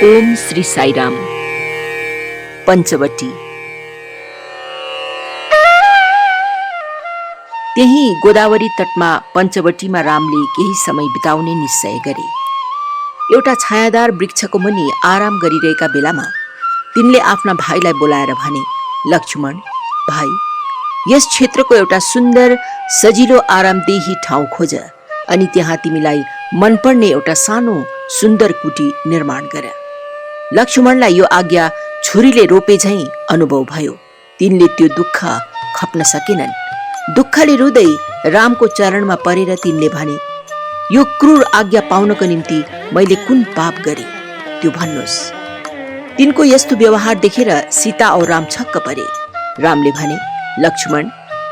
ओम श्री साईराम। पंचवटी। त्यही गोदावरी तटमा पंचवटीमा रामले केही समय बिताउने निश्चय गरे। एउटा छायादार वृक्षको मुनि आराम गरिरहेका बेलामा तिनले आफ्ना भाइलाई बोलाएर भने, लक्ष्मण भाइ, यस क्षेत्रको एउटा सुन्दर सजिलो आरामदेही ठाउँ खोज अनि त्यहाँ तिमीलाई मनपर्ने एउटा सानो सुन्दर कुटी निर्माण गर। लक्ष्मणलाई यो आज्ञा छुरीले रोपे झैं अनुभव भयो। तिनले त्यो दुःख खप्न सकेनन्। दुःखले रुँदै रामको चरणमा परेर तिनले भने, यो क्रूर आज्ञा पाउनको निम्ति मैले कुन पाप गरे, त्यो भन्नुहोस्। तिनको यस्तो व्यवहार देखेर सीता औ राम छक्क परे। रामले भने, लक्ष्मण,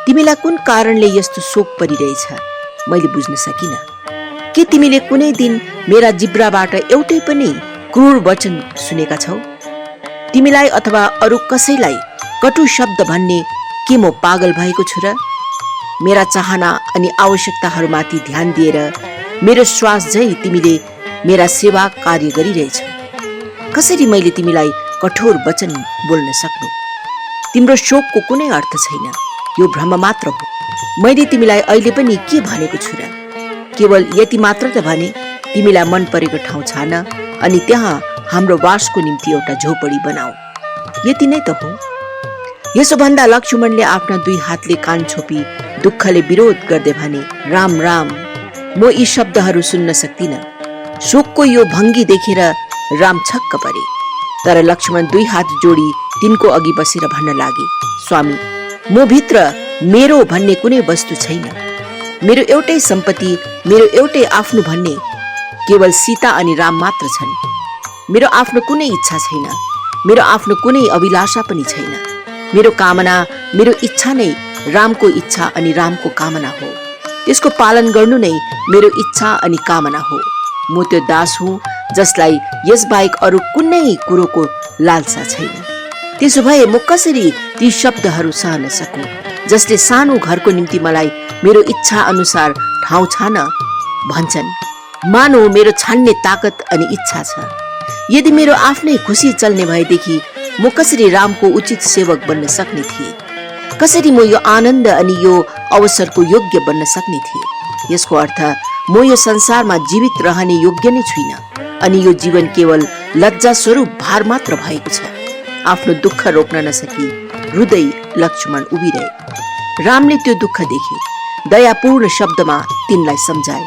तिमीलाई कुन कारणले यस्तो शोक परिरहेछ मैले बुझ्न सकिन। के तिमीले कुनै दिन मेरा जिब्राबाट एउटै पनि क्रूर वचन सुनेका छौ? तिमीलाई अथवा अरू कसैलाई कटु शब्द भन्ने के म पागल भएको छु र? मेरा चाहना अनि आवश्यकताहरूमाथि ध्यान दिएर मेरो श्वास झै तिमीले मेरा सेवा कार्य गरिरहेछौ। कसरी मैले तिमीलाई कठोर वचन बोल्न सक्नु? तिम्रो शोकको कुनै अर्थ छैन, यो भ्रम मात्र हो। मैले तिमीलाई अहिले पनि के भनेको छु र? केवल यति मात्र त भने, तिमीलाई मन परेको ठाउँ छान अनि त्यहाँ हाम्रो वासको निम्ति एउटा झोपडी बनाऊ। यति नै त हो। यसो भन्दा लक्ष्मणले आफ्ना दुई हातले कान छोपी दुःखले विरोध गर्दै भने, राम राम, म यी शब्दहरू सुन्न सक्दिन। शोकको यो भङ्गी देखेर राम छक्क परे। तर लक्ष्मण दुई हात जोडी तिनको अघि बसेर भन्न लागे, स्वामी, म भित्र मेरो भन्ने कुनै वस्तु छैन। मेरो एउटै सम्पत्ति, मेरो एउटै आफ्नो भन्ने केवल सीता अनि राम मात्र छन्। मेरो आफ्नो कुनै इच्छा छैन, मेरो आफ्नो कुनै अभिलाषा पनि छैन। मेरो कामना, मेरो इच्छा नै रामको इच्छा अनि रामको कामना हो। त्यसको पालन गर्नु नै मेरो इच्छा अनि कामना हो। म त्यो दास हुँ जसलाई यसबाहेक अरू कुनै कुरोको लालसा छैन। त्यसो भए म कसरी ती शब्दहरू सहन सकूं जसले सानो घरको निम्ति मलाई मेरो इच्छा अनुसार ठाउँ छान भन्छन्? मानौ मेरो छान्ने ताकत अनि इच्छा छ। यदि मेरो आफ्नै खुसी चल्ने भएदेखि म कसरी रामको उचित सेवक बन्न सक्ने थिए? कसरी म यो आनन्द अनि यो अवसरको योग्य बन्न सक्ने थिए? यसको अर्थ म यो संसारमा जीवित रहने योग्य नै छुइन अनि यो जीवन केवल लज्जा स्वरूप भार मात्र भएको छ। आफ्नो दुःख रोक्न नसकी रुँदै लक्ष्मण उभिरहे। रामले त्यो दुःख देखे। दयापूर्ण शब्दमा तिनलाई सम्झाए,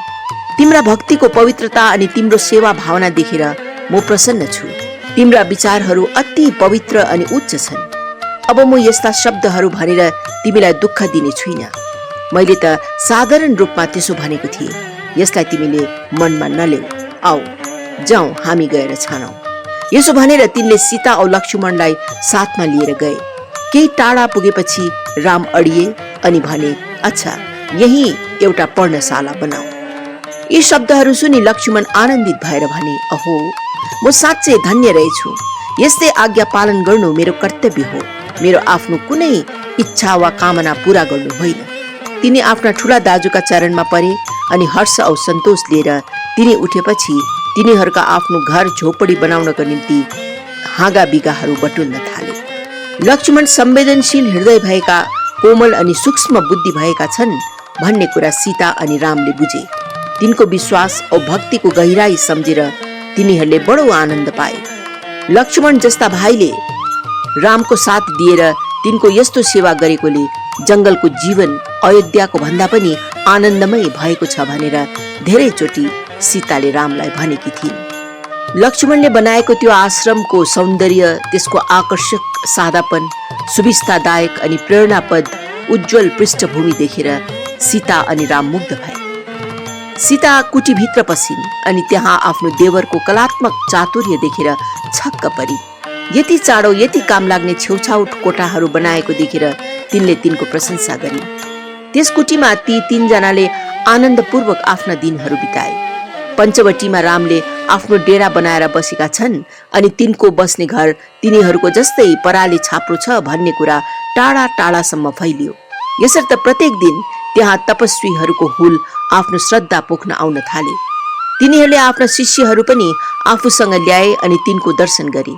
तिम्रा भक्तिको पवित्रता अनि तिम्रो सेवा भावना देखेर म प्रसन्न छु। तिम्रा विचारहरू अति पवित्र अनि उच्च छन्। अब म यस्ता शब्दहरू भनेर तिमीलाई दुःख दिने छुइन। मैले त साधारण रूपमा त्यसो भनेको थिएँ। यसलाई तिमीले मनमा नलेऊ। आऊ जाउँ, हामी गएर छानौं। यसो भनेर तिनले सीता औ लक्ष्मणलाई साथमा लिएर गए। केही टाढा पुगेपछि राम अडिए अनि भने, अच्छा, यही एउटा पर्णशाला बनाऊ। यी शब्दहरू सुनि लक्ष्मण आनन्दित भएर भने, अहो, म साँच्चै धन्य रहेछु। यस्तै आज्ञा पालन गर्नु मेरो कर्तव्य हो। मेरो आफ्नो कुनै इच्छा वा कामना पूरा गर्नु होइन। तिनी आफ्ना ठूला दाजुका चरणमा परे अनि हर्ष औ सन्तोष लिएर तिनी उठेपछि तिनीहरूका आफ्नो घर झोपडी बनाउनको निम्ति हाँगा बिगाहरू बटुल्न थाले। लक्ष्मण संवेदनशील हृदय भएका, कोमल अनि सूक्ष्म बुद्धि भएका छन् भन्ने कुरा सीता अनि रामले बुझे। तिनको विश्वास औ भक्तिको गहिराई सम्झेर तिनीहरूले बडो आनन्द पाए। लक्ष्मण जस्ता भाइले रामको साथ दिएर तिनको यस्तो सेवा गरेकोले जंगलको जीवन अयोध्याको भन्दा पनि आनन्दमय भएको छ भनेर धेरै चोटि सीताले रामलाई भनेकी थिइन्। लक्ष्मणले बनाएको त्यो आश्रमको सौन्दर्य, त्यसको आकर्षक सादापन, सुविस्तादायक अनि प्रेरणापद उज्जवल पृष्ठभूमि देखेर सीता अनि राम मुग्ध भए। सीता कुटीभित्र पसिन् अनि त्यहाँ आफ्नो देवरको कलात्मक चातुर्य देखेर छक्क परिन्। यति चाँडो, यति काम लाग्ने छेउछाउ कोठाहरू बनाएको देखेर तिनले तिनको प्रशंसा गरिन्। त्यस कुटीमा ती तीनजनाले आनन्दपूर्वक आफ्ना दिनहरू बिताए। पंचवटीमा रामले आफ्नो डेरा बनाएर बसेका छन् अनि तिनको बस्ने घर तिनीहरूको जस्तै पराले छाप्रो छ भन्ने कुरा टाढा टाढासम्म फैलियो। यसर्थ प्रत्येक दिन त्यहाँ तपस्वीहरूको हुल आफ्नो श्रद्धा पोख्न आउन थाले। तिनीहरूले आफ्ना शिष्यहरू पनि आफूसँग ल्याए अनि तिनको दर्शन गरे।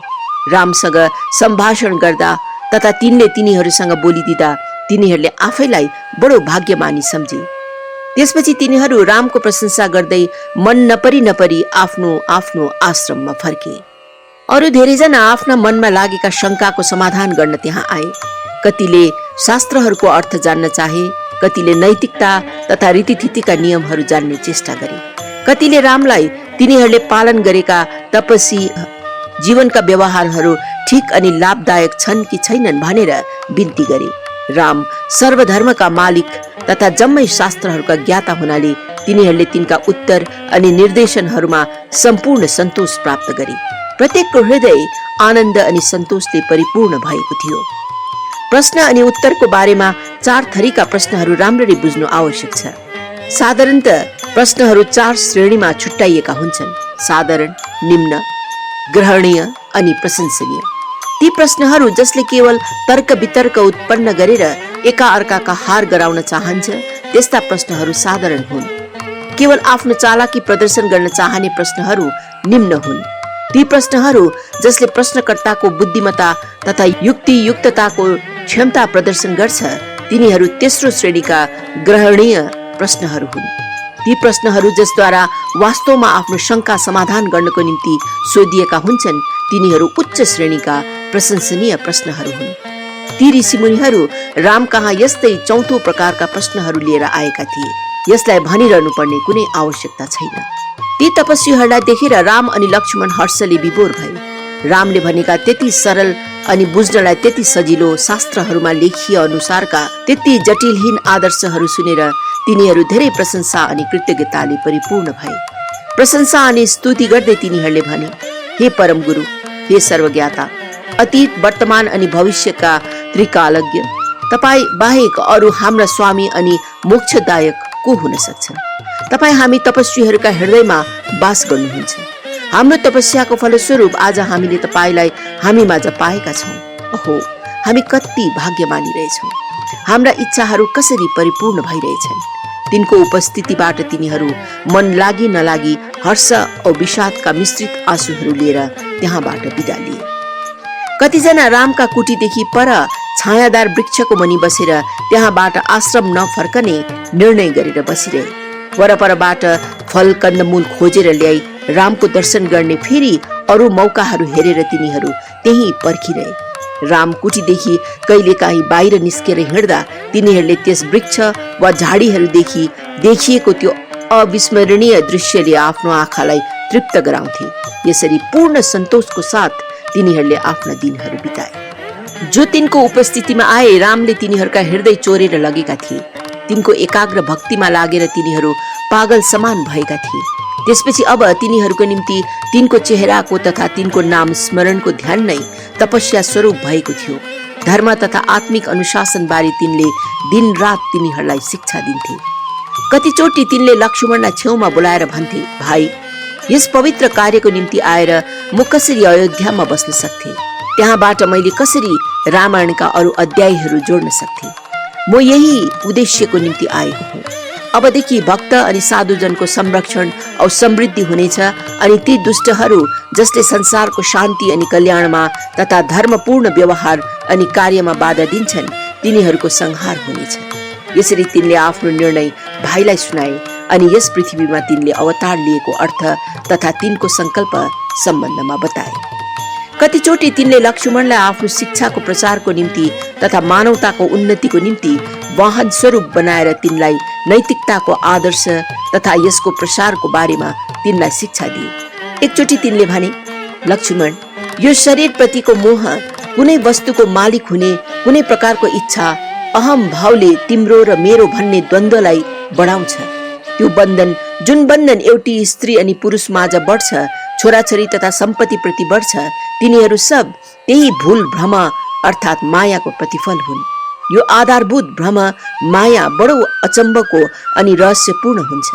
रामसँग सम्भाषण गर्दा तथा तिनले तिनीहरूसँग बोलिदिँदा तिनीहरूले आफैलाई बडो भाग्यमानी सम्झे। त्यसपछि तिनीहरू रामको प्रशंसा गर्दै मन नपरी आफ्नो आफ्नो आश्रममा फर्के। अरू धेरैजना आफ्ना मनमा लागेका शंकाको समाधान गर्न त्यहाँ आए। कतिले शास्त्रहरूको अर्थ जान्न चाहे, कतिले नैतिकता तथा रीतिथितिका नियमहरू जान्ने चेष्टा गरे, कतिले रामलाई तिनीहरूले पालन गरेका तपसी जीवनका व्यवहारहरू ठिक अनि लाभदायक छन् कि छैनन् भनेर बिन्ती गरे। राम सर्वधर्मका मालिक तथा जम्मै शास्त्रहरूका ज्ञाता हुनाले तिनीहरूले तिनका उत्तर अनि निर्देशनहरूमा सम्पूर्ण सन्तोष प्राप्त गरे। प्रत्येकको हृदय आनन्द अनि सन्तोषले परिपूर्ण भएको थियो। प्रश्न अनि उत्तरको बारेमा 4 थरीका प्रश्नहरू राम्ररी बुझ्नु आवश्यक छ। साधारणतः प्रश्नहरू 4 श्रेणीमा छुट्याइएका हुन्छन्: साधारण, निम्न, ग्रहणीय अनि प्रशंसनीय। ती प्रश्नहरू जसले केवल तर्क वितर्क उत्पन्न गरेर एका अर्काका हार गराउन चाहन्छ त्यस्ता प्रश्नहरू साधारण हुन्। केवल आफ्नो चालाकी प्रदर्शन गर्न चाहने प्रश्नहरू निम्न हुन्। ती प्रश्नहरू जसले प्रश्नकर्ताको बुद्धिमत्ता तथा युक्तियुक्तताको क्षमता प्रदर्शन गर्छ तिनीहरू तेस्रो श्रेणीका ग्रहणीय प्रश्नहरू हुन्। ती प्रश्नहरू जसद्वारा वास्तवमा आफ्नो शंका समाधान गर्नको निम्ति सोधिएका हुन्छन् तिनीहरू उच्च श्रेणीका प्रशंसनीय प्रश्नहरू हुन्। ती ऋषिमुनिहरू राम कहाँ यस्तै चौथो प्रकारका प्रश्नहरू लिएर आएका थिए। यसलाई भनिरहनु पर्ने कुनै आवश्यकता छैन। ती तपस्वीहरूलाई देखेर राम अनि लक्ष्मण हर्षले विभोर भए। रामले भनेका त्यति सरल अनि बुझ्नलाई त्यति सजिलो शास्त्रहरूमा लेखिए अनुसारका त्यति जटिलहीन आदर्शहरू सुनेर तिनीहरू धेरै प्रशंसा अनि कृतज्ञताले परिपूर्ण भए। प्रशंसा अनि स्तुति गर्दै तिनीहरूले भने, हे परम गुरु, हे सर्वज्ञाता, अतीत, वर्तमान अनि भविष्यका त्रिकालज्ञ, तपाईँ बाहेक अरू हाम्रा स्वामी अनि मोक्षदायक को हुन सक्छन्? तपाईँ हामी तपस्वीहरूका हृदयमा वास गर्नुहुन्छ। हाम्रो तपस्याको फलस्वरूप आज हामीले तपाईँलाई हामी माझ पाएका छौँ। ओहो, हामी कति भाग्यमानी रहेछौँ। हाम्रा इच्छाहरू कसरी परिपूर्ण भइरहेछन्। तिनको उपस्थितिबाट तिनीहरू मन लागि नलागी हर्ष औ विषादका मिश्रित आँसुहरू लिएर त्यहाँबाट बिदा लिए। कतिजना रामका कुटीदेखि पर छायादार वृक्षको मुनि बसेर त्यहाँबाट आश्रम नफर्कने निर्णय गरेर बसिरहे। वरपरबाट फल कन्दमूल खोजेर ल्याई रामको दर्शन गर्ने फेरि अरू मौकाहरू हेरेर तिनीहरू त्यही पर्खिरहे। राम कुटीदेखि कहिलेकाहीँ बाहिर निस्केर हिँड्दा तिनीहरूले त्यस वृक्ष वा झाडीहरूदेखि देखिएको त्यो अविस्मरणीय दृश्यले आफ्नो आँखालाई तृप्त गराउँथे। यसरी पूर्ण सन्तोषको साथ तिनीहरूले आफ्ना दिनहरू बिताए। जो तिनको उपस्थितिमा आए रामले तिनीहरूका हृदय चोरेर लगेका थिए। तिनको एकाग्र भक्तिमा लागेर तिनीहरू पागल समान भएका थिए। त्यसपछि अब तिनीहरूको निम्ति तिनको चेहराको तथा तिनको नाम स्मरणको ध्यान नै तपस्या स्वरूप भएको थियो। धर्म तथा आत्मिक अनुशासन बारे तिनले दिन रात तिनीहरूलाई शिक्षा दिन्थे। कतिचोटि तिनले लक्ष्मणलाई छेउमा बोलाएर भन्थे, भाइ, यस पवित्र कार्यको निम्ति आएर म कसरी अयोध्यामा बस्न सक्थे? त्यहाँबाट मैले कसरी रामायणका अरू अध्यायहरू जोड्न सक्थे? म यही उद्देश्यको निम्ति आएको हुँ। अबदेखि भक्त अनि साधुजनको संरक्षण औ समृद्धि हुनेछ अनि ती दुष्टहरू जसले संसारको शान्ति अनि कल्याणमा तथा धर्मपूर्ण व्यवहार अनि कार्यमा बाधा दिन्छन् तिनीहरूको संहार हुनेछ। यसरी तिनले आफ्नो निर्णय भाइलाई सुनाए अनि यस पृथ्वीमा तिनले अवतार लिएको अर्थ तथा तिनको संकल्प सम्बन्धमा बताए। कतिचोटि तिनले लक्ष्मणलाई आफ्नो शिक्षाको प्रचारको निम्ति तथा मानवताको उन्नतिको निम्ति वाहन स्वरूप बनाएर तिनलाई नैतिकताको आदर्श तथा यसको प्रसारको बारेमा तिनलाई शिक्षा दिए। एकचोटि तिनले भने, लक्ष्मण, यो शरीर प्रतिको मोह, कुनै वस्तुको मालिक हुने कुनै प्रकारको इच्छा, अहम भावले तिम्रो र मेरो भन्ने द्वन्द्वलाई बढाउँछ। त्यो बन्धन, जुन बन्धन एउटी स्त्री अनि पुरुष माझ बढ्छ, छोराछोरी तथा सम्पत्ति प्रति बढ्छ, तिनीहरू सब त्यही भूल भ्रम अर्थात् मायाको प्रतिफल हुन्। यो आधारभूत भ्रम माया बडो अचम्बको अनि रहस्यपूर्ण हुन्छ।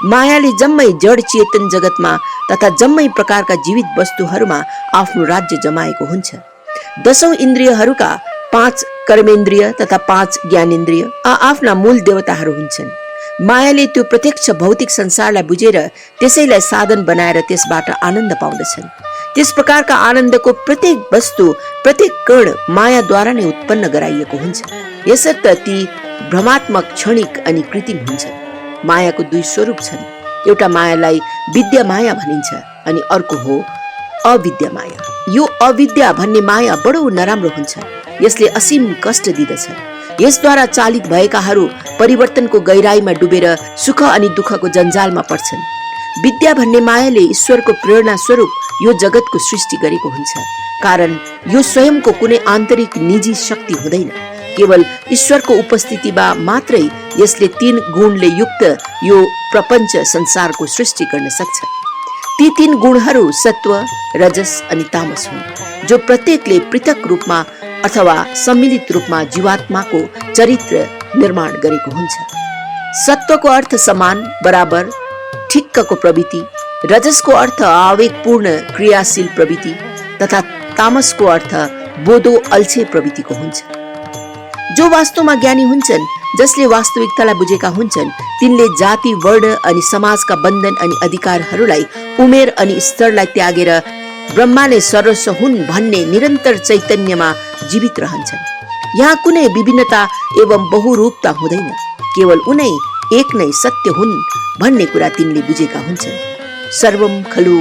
मायाले जम्मै जड चेतन जगतमा तथा जम्मै प्रकारका जीवित वस्तुहरूमा आफ्नो राज्य जमाएको हुन्छ। 10 इन्द्रियहरूका 5 कर्मेन्द्रिय तथा 5 ज्ञानेन्द्रिय आफ्ना मूल देवताहरू हुन्छन्। मायाले त्यो प्रत्यक्ष भौतिक संसारलाई बुझेर त्यसैलाई साधन बनाएर त्यसबाट आनन्द पाउँदछन्। त्यस प्रकारका आनन्दको प्रत्येक वस्तु, प्रत्येक कण मायाद्वारा नै उत्पन्न गराइएको हुन्छ। यसर्थ ती भ्रमात्मक, क्षणिक अनि कृत्रिम हुन्छन्। मायाको दुई स्वरूप छन्। एउटा मायालाई विद्या माया भनिन्छ अनि अर्को हो अविद्या माया। यो अविद्या भन्ने माया बडो नराम्रो हुन्छ। यसले असीम कष्ट दिदछ। यसद्वारा चालित भएकाहरू परिवर्तनको गहिराईमा डुबेर सुख अनि दुःखको जन्जालमा पर्छन्। विद्या भन्ने मायाले ईश्वरको प्रेरणा स्वरूप यो जगतको सृष्टि गरेको हुन्छ। कारण यो स्वयंको कुनै आन्तरिक निजी शक्ति हुँदैन। केवल ईश्वरको उपस्थितिमा मात्रै यसले 3 गुणले युक्त यो प्रपञ्च संसारको सृष्टि गर्न सक्छ। ती 3 गुणहरू सत्व, रजस अनि तामस हुन्, जो प्रत्येकले पृथक रूपमा अथवा सम्मिलित रूपमा जीवात्माको चरित्र निर्माण गरेको हुन्छ। सत्वको अर्थ समान, बराबर, ठिक्कको प्रवृत्ति, रजसको अर्थ आवेगपूर्ण क्रियाशील प्रवृत्ति तथा तामसको अर्थ बोधो अल्छे प्रवृत्तिको हुन्छ। जो वास्तवमा ज्ञानी हुन्छन्, जसले वास्तविकतालाई बुझेका हुन्छन्, तिनले जाति, वर्ण अनि समाजका बन्धन अनि अधिकारहरूलाई, उमेर अनि स्तरलाई त्यागेर ब्रह्माले सर्वस्व हुन् भन्ने निरन्तर चैतन्यमा जीवित रहन्छन्। यहाँ कुनै विभिन्नता एवं बहुरूपता हुँदैन। केवल उनै एक नै सत्य हुन् भन्ने कुरा तिनले बुझेका हुन्छन्। सर्वम खलु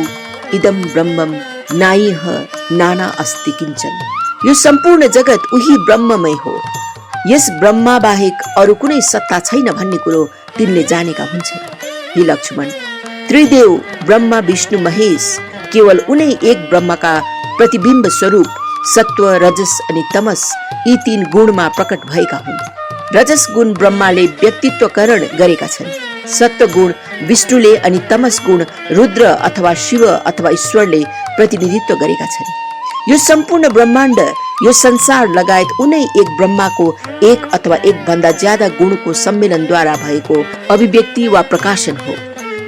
इदम ब्रह्मम नाइह नाना अस्ति किञ्चन। यो सम्पूर्ण जगत उही ब्रह्ममय हो। यस ब्रह्मा बाहेक अरू कुनै सत्ता छैन भन्ने कुरो तिनले जानेका हुन्छन्। हे लक्ष्मण, त्रिदेव ब्रह्मा, विष्णु, महेश केवल उनै एक ब्रह्मका प्रतिबिम्ब स्वरूप सत्व, रजस अनि तमस यी 3 गुणमा प्रकट भएका हुन्। रजस गुण ब्रह्माले व्यक्तित्वकरण गरेका छन्। सत्व गुण विष्णुले अनि तमस गुण रुद्र अथवा शिव अथवा ईश्वरले प्रतिनिधित्व गरेका छन्। यो सम्पूर्ण ब्रह्माण्ड, यो संसार लगायत उनै एक ब्रह्माको एक अथवा एक भन्दा ज्यादा गुणको सम्मेलनद्वारा भएको अभिव्यक्ति वा प्रकाशन हो।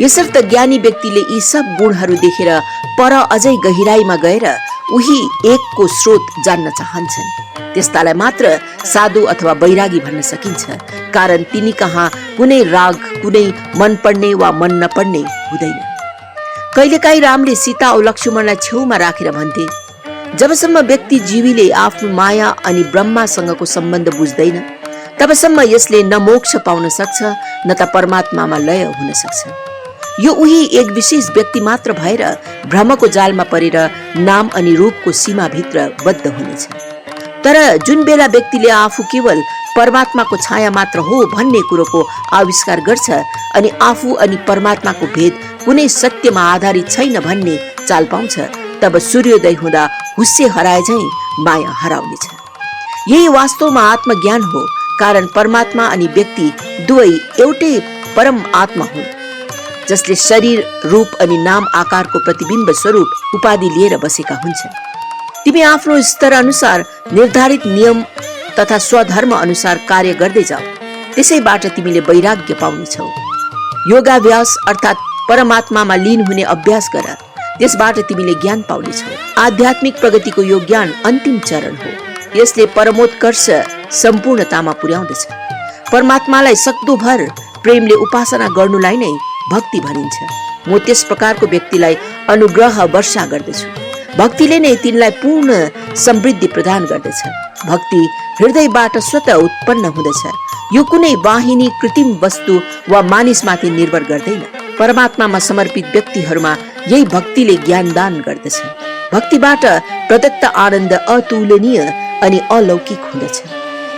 यसर्थ ज्ञानी व्यक्तिले यी सब गुणहरू देखेर पर अझै गहिराईमा गएर उही एकको स्रोत जान्न चाहन्छन्। त्यस्तालाई मात्र साधु अथवा वैरागी भन्न सकिन्छ। कारण तिनी कहाँ कुनै राग, कुनै मन पर्ने वा मन नपर्ने हुँदैन। कहिलेकाहीँ रामले सीता औ लक्ष्मणलाई छेउमा राखेर भन्थे, जबसम्म व्यक्ति जीवीले आफ्नो माया अनि ब्रह्मासँगको सम्बन्ध बुझ्दैन, तबसम्म यसले न मोक्ष पाउन सक्छ न त परमात्मामा लय हुन सक्छ। यो उही एक विशेष व्यक्ति मात्र भएर भ्रमको जालमा परेर नाम अनि रूपको सीमाभित्र बद्ध हुनेछ। तर जुन बेला व्यक्तिले आफू केवल परमात्माको छाया मात्र हो भन्ने कुरोको आविष्कार गर्छ अनि आफू अनि परमात्माको भेद कुनै सत्यमा आधारित छैन भन्ने चाल पाउँछ, तब सूर्योदय हुँदा हुस्से हराए झैं माया हराउनेछ। यही वास्तवमा आत्मज्ञान हो। कारण परमात्मा अनि व्यक्ति दुवै एउटै परम आत्मा हुन्, जसले शरीर, रूप अनि नाम आकारको प्रतिबिम्ब स्वरूप उपाधि लिएर बसेका हुन्छन्। तिमी आफ्नो स्तर अनुसार निर्धारित नियम तथा स्वधर्म अनुसार कार्य गर्दै जाऊ। त्यसैबाट तिमीले वैराग्य पाउनेछौ। योगाभ्यास अर्थात् परमात्मामा लीन हुने अभ्यास गर। त्यसबाट तिमीले ज्ञान पाउनेछौ। आध्यात्मिक प्रगतिको यो ज्ञान अन्तिम चरण हो। यसले परमोत्कर्ष सम्पूर्णतामा पुर्याउँदछ। परमात्मालाई सक्दोभर प्रेमले उपासना गर्नुलाई नै भक्ति भनिन्छ। म त्यस प्रकारको व्यक्तिलाई अनुग्रह वर्षा गर्दछु। भक्तिले नै तिनलाई पूर्ण समृद्धि प्रदान गर्दछ। भक्ति हृदयबाट स्वतः उत्पन्न हुँदछ। यो कुनै वाहिनी, कृत्रिम वस्तु वा मानिसमाथि निर्भर गर्दैन। परमात्मामा समर्पित व्यक्तिहरूमा यही भक्तिले ज्ञानदान गर्दछ। भक्तिबाट प्रदत्त आनन्द अतुलनीय अनि अलौकिक हुँदछ।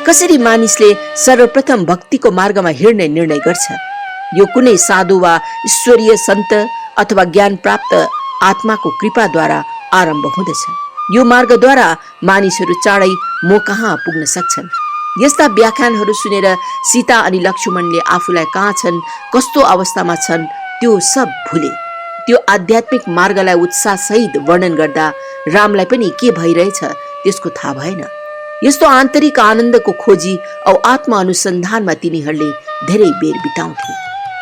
कसरी मानिसले सर्वप्रथम भक्तिको मार्गमा हिँड्ने निर्णय गर्छ? यो कुनै साधु वा ईश्वरीय सन्त अथवा ज्ञान प्राप्त आत्माको कृपाद्वारा आरम्भ हुँदछ। यो मार्गद्वारा मानिसहरू चाँडै म कहाँ पुग्न सक्छन्। यस्ता व्याख्यानहरू सुनेर सीता अनि लक्ष्मणले आफूलाई कहाँ छन्, कस्तो अवस्थामा छन्, त्यो सब भुले। त्यो आध्यात्मिक मार्गलाई उत्साहसहित वर्णन गर्दा रामलाई पनि के भइरहेछ त्यसको थाहा भएन। यस्तो आन्तरिक आनन्दको खोजी औ आत्म अनुसन्धानमा तिनीहरूले धेरै बेर बिताउँथे।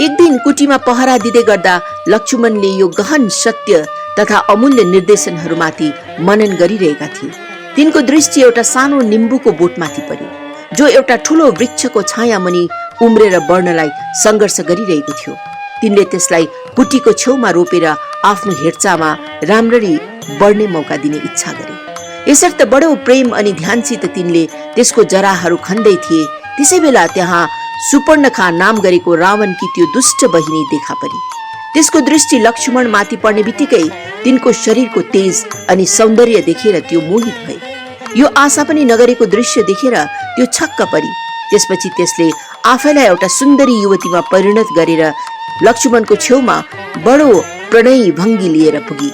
एक दिन कुटीमा पहरा दिँदै गर्दा लक्ष्मणले यो गहन सत्य तथा अमूल्य निर्देशनहरूमाथि मनन गरिरहेका थिए। तिनको दृष्टि एउटा सानो निम्बुको बोटमाथि पर्यो, जो एउटा ठूलो वृक्षको छाया मुनि उम्रेर बढ्नलाई संघर्ष गरिरहेको थियो। तिनले त्यसलाई कुटीको छेउमा रोपेर आफ्नो हेरचाहमा राम्ररी बढ्ने मौका दिने इच्छा गरे। यसर्थ बडो प्रेम अनि ध्यानसित तिनले त्यसको जराहरू खन्दै थिए। त्यसै बेला त्यहाँ सुपर्णखा नाम गरेको रावणकी त्यो दुष्ट बहिनी देखा परी। त्यसको दृष्टि लक्ष्मण माथि पर्ने बित्तिकै तिनको शरीरको तेज अनि सौन्दर्य देखेर त्यो मोहित भए। यो आशा पनि नगरेको दृश्य देखेर त्यो छक्क परी। त्यसपछि त्यसले आफैलाई एउटा सुन्दरी युवतीमा परिणत गरेर लक्ष्मणको छेउमा बडो प्रणयी भङ्गी लिएर पुगी।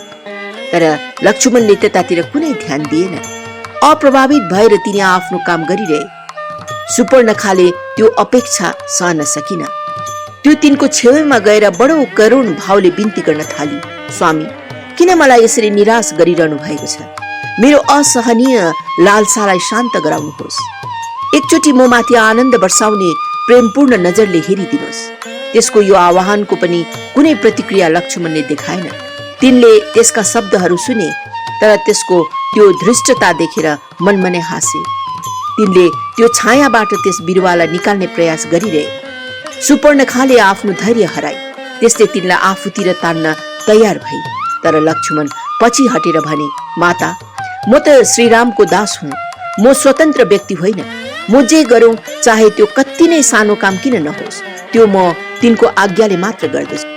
तर लक्ष्मणले त्यतातिर कुनै ध्यान दिएन। अप्रभावित भएर तिनी आफ्नो काम गरिरहे। सुपर्णखाले त्यो अपेक्षा सहन सकिन। त्यो तिनको छेउमा गएर बडो करुण भावले बिन्ती गर्न थाली, स्वामी, किन मलाई यसरी निराश गरिरहनु भएको छ? मेरो असहनीय लालसालाई शान्त गराउनुहोस्। एकचोटि म माथि आनन्द वर्षाउने प्रेमपूर्ण नजरले हेरिदिनुहोस्। त्यसको यो आह्वानको पनि कुनै प्रतिक्रिया लक्ष्मणले देखाएन। तिनले त्यसका शब्दहरू सुने, तर त्यसको त्यो धृष्टता देखेर मनमनै हाँसे। तिनले त्यो छायाबाट त्यस बिरुवालाई निकाल्ने प्रयास गरिरहे। सुपर्णखाले आफ्नो धैर्य हराए। त्यसले तिनलाई आफूतिर तान्न तयार भई। तर लक्ष्मण पछि हटेर भने, माता, म त श्रीरामको दास हुँ। म स्वतन्त्र व्यक्ति होइन। म जे गरौं चाहे त्यो कति नै सानो काम किन नहोस्, त्यो म तिनको आज्ञाले मात्र गर्दछु।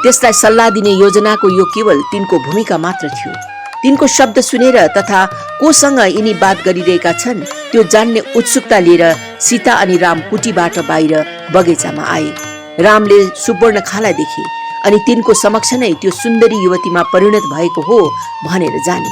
त्यसलाई सल्लाह दिने योजनाको यो केवल तिनको भूमिका मात्र थियो। तिनको शब्द सुनेर तथा कोसँग यिनी बात गरिरहेका छन् त्यो जान्ने उत्सुकता लिएर सीता अनि राम कुटीबाट बाहिर बगैँचामा आए। रामले सुपर्णखालाई देखे अनि तिनको समक्ष नै त्यो सुन्दरी युवतीमा परिणत भएको हो भनेर जाने।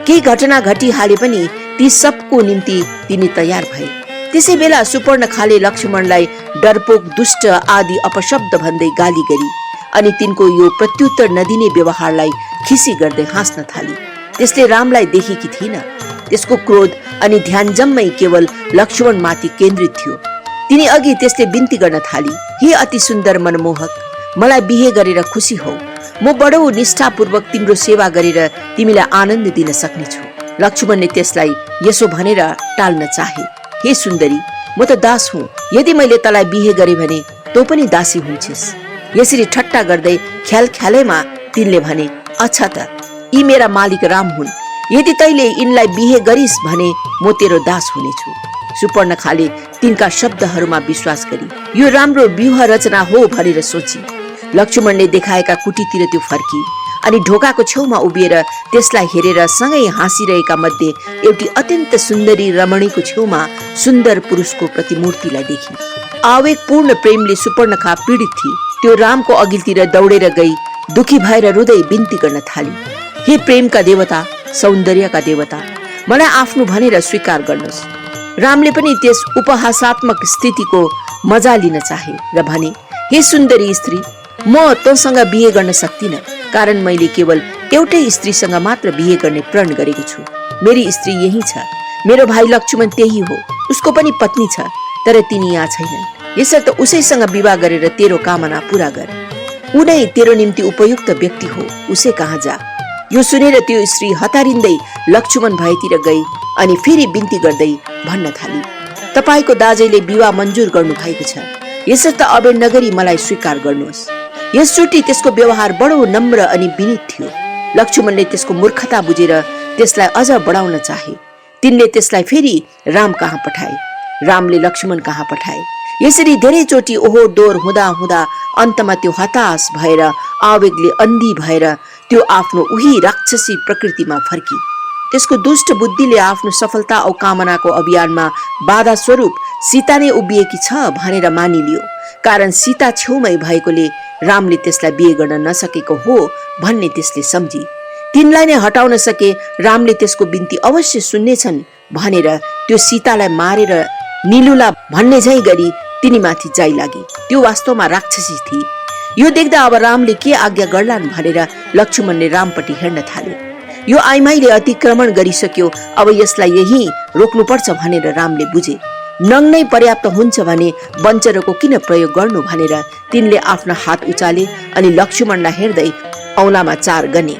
केही घटना घटिहाले पनि ती सबको निम्ति तिनी तयार भए। त्यसै बेला सुपर्णखाले लक्ष्मणलाई डरपोक, दुष्ट आदि अपशब्द भन्दै गाली गरी अनि तिनको यो प्रत्युत्तर नदिने व्यवहारलाई खिसी गर्दै हाँस्न थाली। त्यसले रामलाई देखेकी थिइन। त्यसको क्रोध अनि ध्यान जम्मै केवल लक्ष्मण माथि केन्द्रित थियो। तिनी अघि त्यसले बिन्ती गर्न थाली, हे अति सुन्दर मनमोहक, मलाई बिहे गरेर खुसी हो। म बडो निष्ठापूर्वक तिम्रो सेवा गरेर तिमीलाई आनन्द दिन सक्नेछु। लक्ष्मणले त्यसलाई यसो भनेर टाल्न चाहे। हे सुन्दरी, म त दास हुँ। यदि मैले तँलाई बिहे गरे भने तँ पनि दासी हुन्छेस। यसरी ठट्टा गर्दै ख्याल ख्यालैमा तिनले भने, अच्छा त, यी मेरा मालिक राम हुन्। यदि तैले यिनलाई बिहे गरिस् भने म तेरो दास हुनेछु। सुपर्णखाले तिनका शब्दहरूमा विश्वास गरी यो राम्रो व्यूह रचना हो भनेर सोची। लक्ष्मणले देखाएका कुटीतिर त्यो फर्की अनि ढोकाको छेउमा उभिएर त्यसलाई हेरेर सँगै हाँसिरहेका मध्ये एउटी अत्यन्त सुन्दरी रमणीको छेउमा सुन्दर पुरुषको प्रतिमूर्तिलाई देखी। आवेगपूर्ण प्रेमले सुपर्णखा पीडित थिए। त्यो रामको अघिल्तिर दौडेर गई दुखी भएर रुँदै बिन्ती गर्न थाली, हे प्रेमका देवता, सौन्दर्यका देवता, मलाई आफ्नो भनेर स्वीकार गर्नुहोस्। रामले पनि त्यस उपहासात्मक स्थितिको मजा लिन चाहे र भने, हे सुन्दरी स्त्री, म तँसँग बिहे गर्न सक्दिन, कारण मैले केवल एउटै स्त्रीसँग मात्र बिहे गर्ने प्रण गरेको छु। मेरी स्त्री यही छ। मेरो भाइ लक्ष्मण त्यही हो। उसको पनि पत्नी छ, तर तिनी यहाँ छैनन्। यसर्थ उसैसँग विवाह गरेर तेरो कामना पूरा गर। ऊ नै तेरो निम्ति उपयुक्त व्यक्ति हो, उसै कहाँ जा। यो सुनेर त्यो स्त्री हतारिँदै लक्ष्मण भएतिर गई अनि फेरि बिन्ती गर्दै भन्न थाली, तपाईको दाजैले विवाह मन्जुर गर्नु भएको छ, यसर्थ अबेर नगरी मलाई स्वीकार गर्नुहोस्। यसचोटि त्यसको व्यवहार बडो नम्र अनि विनीत थियो। लक्ष्मणले त्यसको मूर्खता बुझेर त्यसलाई अझ बढाउन चाहे। तिनले त्यसलाई फेरि राम कहाँ पठाए। रामले लक्ष्मण कहाँ पठाए। यसरी धेरैचोटि ओहोर दोहोर हुँदा हुँदा अन्तमा त्यो हताश भएर आवेगले अन्धी भएर त्यो आफ्नो उही राक्षसी प्रकृतिमा फर्की। त्यसको दुष्ट बुद्धिले आफ्नो सफलता औ कामनाको अभियानमा बाधा स्वरूप सीता नै उभिएकी छ भनेर मानिलियो, कारण सीता छेउमै भएकोले रामले त्यसलाई बिहे गर्न नसकेको हो भन्ने त्यसले सम्झी। तिनलाई नै हटाउन सके रामले त्यसको बिन्ती अवश्य सुन्नेछन् भनेर त्यो सीतालाई मारेर निलुला भन्ने झै गरी तिनीमाथि जाइ लागे। त्यो वास्तवमा राक्षसी थिए। यो देख्दा अब रामले के आज्ञा गर्लान् भनेर लक्ष्मणले रामपट्टि हेर्न थाले। यो आइमाईले अतिक्रमण गरिसक्यो, अब यसलाई यही रोक्नुपर्छ भनेर रामले बुझे। नङ नै पर्याप्त हुन्छ भने वञ्चरको किन प्रयोग गर्नु भनेर तिनले आफ्ना हात उचाले अनि लक्ष्मणलाई हेर्दै औलामा 4 गने।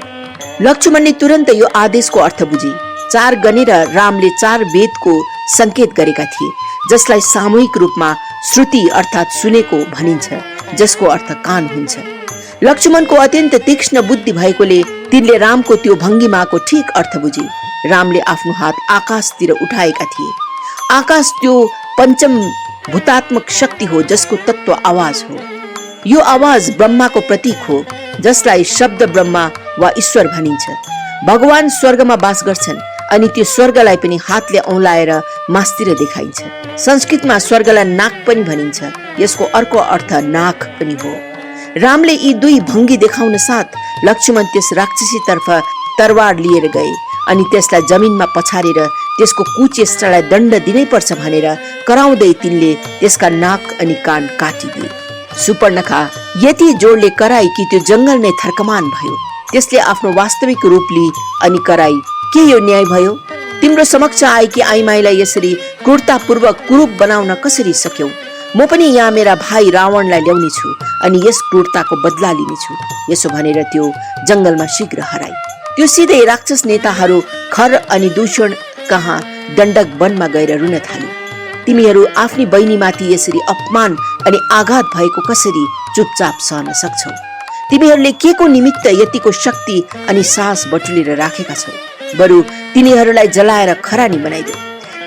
लक्ष्मणले तुरन्त यो आदेशको अर्थ बुझे। 4 गनेर रामले 4 वेदको संकेत गरेका थिए, जसलाई सामूहिक रूपमा श्रुति अर्थात सुनेको भनिन्छ, जसको अर्थ कान हुन्छ। लक्ष्मणको अत्यन्त तीक्ष्ण बुद्धि भएकोले तिनले रामको त्यो भङ्गिमाको ठीक अर्थ बुझे। रामले आफ्नो हात आकाशतिर उठाएका थिए। आकाश त्यो पञ्चम भूतात्मक शक्ति हो, जसको तत्व आवाज हो। यो आवाज ब्रह्माको प्रतीक हो, जसलाई शब्द ब्रह्मा वा ईश्वर भनिन्छ। भगवान स्वर्गमा वास गर्छन् अनि त्यो स्वर्गलाई पनि हातले औंलाएर मास्तिर देखाइन्छ। संस्कृतमा स्वर्गलाई नाक पनि भनिन्छ, यसको अर्को अर्थ नाक पनि हो। रामले यी दुई भङ्गी देखाउन साथ लक्ष्मण त्यस राक्षसी तर्फ तरवार लिएर गए अनि त्यसलाई जमिनमा पछारेर त्यसको कुचेष्टालाई दण्ड दिनै पर्छ भनेर कराउँदै तिनले त्यसका नाक अनि कान काटिदिए। सुपर्णखा यति जोडले कराई कि त्यो जंगल नै थर्कमान भयो। त्यसले आफ्नो वास्तविक रूप लिई अनि कराई, के यो न्याय भयो? तिम्रो समक्ष आएकी आइमाईलाई यसरी क्रूरतापूर्वक कुरूप बनाउन कसरी सक्यौ? म पनि यहाँ मेरा भाइ रावणलाई ल्याउने छु अनि यस क्रूरताको बदला लिनेछु। यसो भनेर त्यो जंगलमा शीघ्र हराई। त्यो सिधै राक्षस नेताहरू खर अनि दूषण कहाँ दण्डक वनमा गएर रुन थाले। तिमीहरू आफ्नी बहिनीमाथि यसरी अपमान अनि आघात भएको कसरी चुपचाप सहन सक्छौ? तिमीहरूले के को निमित्त यतिको शक्ति अनि साहस बटुलेर राखेका छौ? बरु तिनीहरूलाई जलाएर खरानी बनाइदेऊ।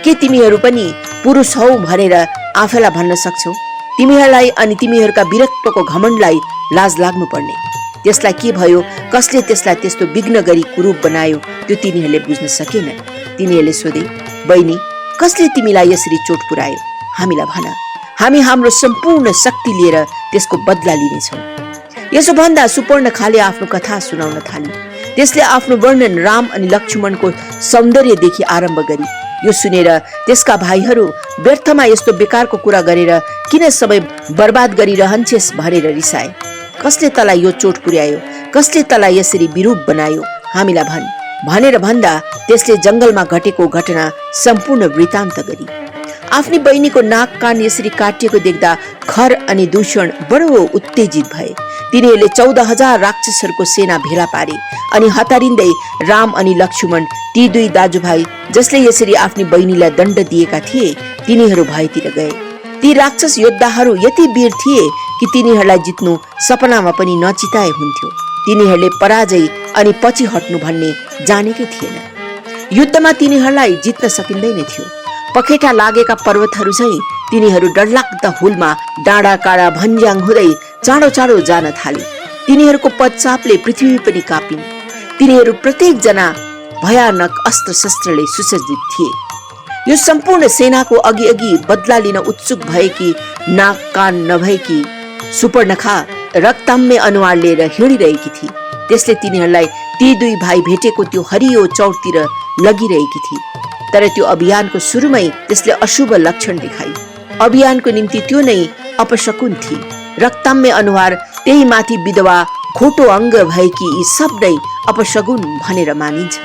के तिमीहरू पनि पुरुष हौ भनेर आफैलाई भन्न सक्छौ? तिमीहरूलाई अनि तिमीहरूका वीरत्वको घमण्डलाई लाज लाग्नु पर्ने। त्यसलाई के भयो, कसले त्यसलाई त्यस्तो विघ्न गरी कुरूप बनायो, त्यो तिनीहरूले बुझ्न सकेनन्। तिनीहरूले सोधे, बहिनी, कसले तिमीलाई यसरी चोट पुर्यायो? हामीलाई भन, हामी हाम्रो सम्पूर्ण शक्ति लिएर त्यसको बदला लिनेछौँ। यसो भन्दा सुपर्णखाले आफ्नो कथा सुनाउन थाली। त्यसले आफ्नो वर्णन राम अनि लक्ष्मणको सौन्दर्यदेखि आरम्भ गरी। यो सुनेर त्यसका भाइहरू व्यर्थमा यस्तो बेकारको कुरा गरेर किन समय बर्बाद गरिरहन्छेस् भनेर रिसाए। कसले तलाई यो चोट पुर्यायो? कसले तलाई यसरी विरूप बनायो? हामीलाई भन भनेर भन्दा त्यसले जंगलमा घटेको घटना सम्पूर्ण वृत्तान्त गरी। आफ्नी बहिनीको नाक कान यसरी काटिएको देख्दा खर अनि दूषण बडो उत्तेजित भए। तिनीहरूले 14,000 राक्षसहरूको सेना भेला पारे अनि हतारिँदै राम अनि लक्ष्मण, ती दुई दाजुभाइ जसले यसरी आफ्नी बहिनीलाई दण्ड दिएका थिए, तिनीहरू भएतिर गए। ती राक्षस योद्धाहरू यति वीर थिए कि तिनीहरूलाई जित्नु सपनामा पनि नचिताए हुन्थ्यो। तिनीहरूले पराजय अनि पछि हट्नु भन्ने जानेकै थिएन। युद्धमा तिनीहरूलाई जित्न सकिँदैन थियो। पखेटा लागेका पर्वतहरू चाहिँ तिनीहरू डरलाग्दा हुलमा डाँडा काँडा भन्ज्याङ हुँदै चाँडो चाँडो जान थाले। तिनीहरूको पदचापले पृथ्वी पनि कापिन्। तिनीहरू प्रत्येक जना भयानक अस्त्र शस्त्रले सुसज्जित थिए। यो सम्पूर्ण सेनाको अघि अघि बदला लिन उत्सुक भएकी, नाक कान नभएकी सुपर्णखा रक्तम्य अनुहार लिएर हिँडिरहेकी थिए। त्यसले तिनीहरूलाई ती दुई भाइ भेटेको त्यो हरियो चौरतिर लगिरहेकी थिए। तर त्यो अभियानको सुरुमै त्यसले अशुभ लक्षण देखाई। अभियानको निम्ति त्यो नै अपशकुन थिए। रक्तम्य अनुहार, त्यही माथि विधवा, खोटो अङ्ग भएकी यी सब नै अपशगुन भनेर मानिन्छ।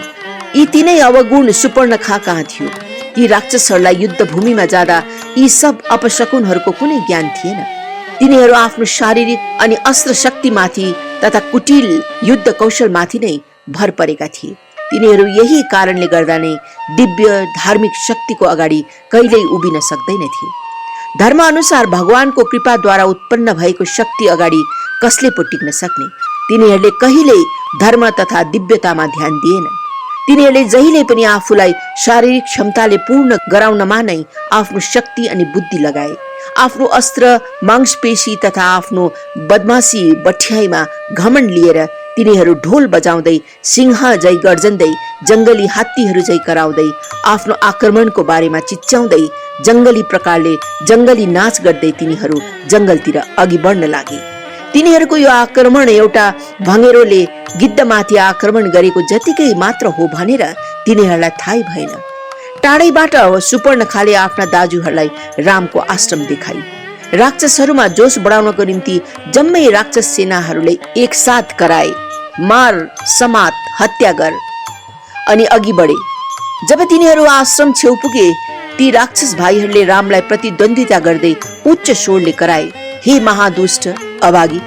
यी तीनै अवगुण सुपर्णखा कहाँ थियो। ती राक्षसहरूलाई युद्ध भूमिमा जाँदा यी सब अपशकुनहरूको कुनै ज्ञान थिएन। तिनीहरू आफ्नो शारीरिक अनि अस्त्र शक्तिमाथि तथा कुटिल युद्ध कौशलमाथि नै भर परेका थिए। तिनीहरू यही कारणले गर्दा नै दिव्य धार्मिक शक्तिको अगाडि कहिल्यै उभिन सक्दैन थिए। धर्म अनुसार भगवानको कृपाद्वारा उत्पन्न भएको शक्ति अगाडि कसले पो टिक्न सक्ने? तिनीहरूले कहिल्यै धर्म तथा दिव्यतामा ध्यान दिएनन्। तिनीहरूले जहिले पनि आफूलाई शारीरिक क्षमताले पूर्ण गराउनमा नै आफ्नो शक्ति अनि बुद्धि लगाए। आफ्नो अस्त्र, मांसपेशी तथा आफ्नो बदमाशी बठ्याइमा घमण्ड लिएर तिनीहरू ढोल बजाउँदै, सिंह जै गर्जन्दै, जंगली हात्तीहरू जै कराउँदै, आफ्नो आक्रमणको बारेमा चिच्याउँदै, जंगली प्रकारले जंगली नाच गर्दै तिनीहरू जंगलतिर अघि बढ्न लागे। तिनीहरूको यो आक्रमण एउटा भँगेरोले गिद्धमाथि आक्रमण गरेको जतिकै मात्र हो भनेर तिनीहरूलाई थाहै भएन। टाढैबाट सुपर्णखाले आफ्ना दाजुहरूलाई रामको आश्रम देखाई। राक्षसहरूमा जोश बढाउनको निम्ति जम्मै राक्षस सेनाहरूले एकसाथ कराए, मार, समात, हत्या गर, अनि अघि बढे। जब तिनीहरू आश्रम छेउ पुगे, ती राक्षस भाइहरूले रामलाई प्रतिद्वन्दिता गर्दै उच्च स्वरले कराए, हे महादुष्ट अभागी,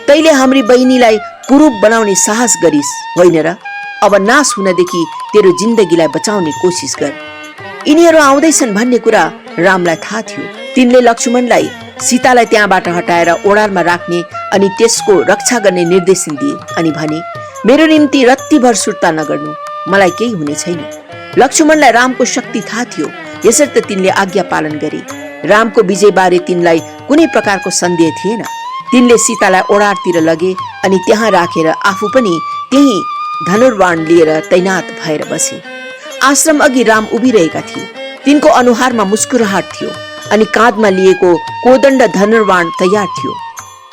तैले हाम्री बहिनीलाई कुरूप बनाउने साहस गरिस् होइन र? अब नाश हुनदेखि तेरो जिन्दगीलाई बचाउने कोसिस गर। यिनीहरू आउँदैछन् भन्ने कुरा रामलाई थाहा थियो। तिनले लक्ष्मणलाई सीतालाई त्यहाँबाट हटाएर ओडारमा राख्ने अनि त्यसको रक्षा गर्ने निर्देशन दिए अनि भने, मेरो निम्ति रत्तिभर सुर्ता नगर्नु, मलाई केही हुने छैन। लक्ष्मणलाई रामको शक्ति थाहा थियो, यसर्थ तिनले आज्ञा पालन गरे। रामको विजय बारे तिनलाई कुनै प्रकारको सन्देह थिएन। तिनले सीतालाई ओडारतिर लगे अनि त्यहाँ राखेर आफू पनि त्यही धनुर्बाण लिएर तैनात भएर बसे। आश्रम अघि राम उभिरहेका थिए। तिनको अनुहारमा मुस्कुराहट थियो अनि काँधमा लिएको कोदण्ड धनुर्बाण तयार थियो।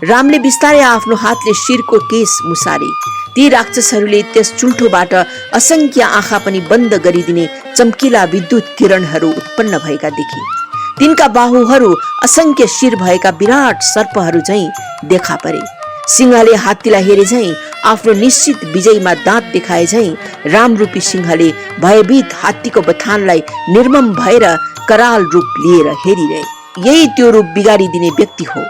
रामले बिस्तारै आफ्नो हातले शिरको केश मुसारे। ती राक्षसहरूले त्यस चुल्ठोबाट असंख्य आँखा पनि बन्द गरिदिने चम्किला विद्युत किरणहरू उत्पन्न भएका देखे। तिनका बाहुहरू असंख्य शिर भएका विराट सर्पहरू झैं देखा परे। सिंहले हात्तीलाई हेरे झैं आफ्नो निश्चित विजयमा दाँत देखाए झैं रामरूपी सिंहले भयभीत हात्तीको बथानलाई निर्मम भएर कराल रूप लिएर हेरिरहे। यही त्यो रूप बिगाडिदिने व्यक्ति हो,